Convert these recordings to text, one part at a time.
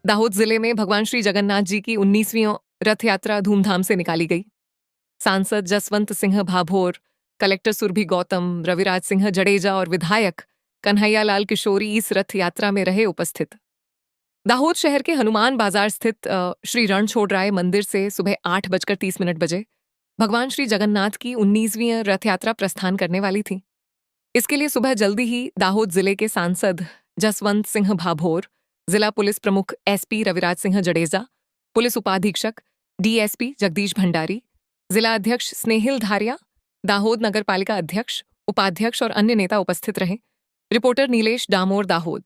दाहोद जिले में भगवान श्री जगन्नाथ जी की 19वीं रथ यात्रा धूमधाम से निकाली गई। सांसद जसवंत सिंह भाभोर, कलेक्टर सुरभि गौतम, रविराज सिंह जडेजा और विधायक कन्हैया लाल किशोरी इस रथ यात्रा में रहे उपस्थित। दाहोद शहर के हनुमान बाजार स्थित श्री रणछोड़राय मंदिर से सुबह 8:30 बजे भगवान श्री जगन्नाथ की 19वीं रथ यात्रा प्रस्थान करने वाली थी। इसके लिए सुबह जल्दी ही दाहोद जिले के सांसद जसवंत सिंह भाभोर, जिला पुलिस प्रमुख एसपी रविराज सिंह जडेजा, पुलिस उपाधीक्षक डीएसपी जगदीश भंडारी, जिला अध्यक्ष स्नेहिल धारिया, दाहोद नगर पालिका अध्यक्ष, उपाध्यक्ष और अन्य नेता उपस्थित रहे। रिपोर्टर नीलेश डामोर, दाहोद।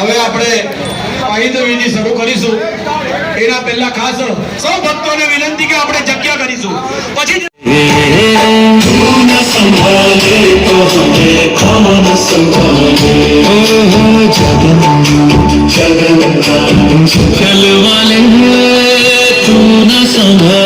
હવે આપણે પાહિન્દ વિધિ શરૂ કરીશું એના પહેલા ખાસ સૌ ભક્તોને વિનંતી કે આપણે જગ્યા કરીશું પછી સંભાલે તો હમે કોણ સંભાલે જગન્નાથ ચલવાલે તું ન સંભાલે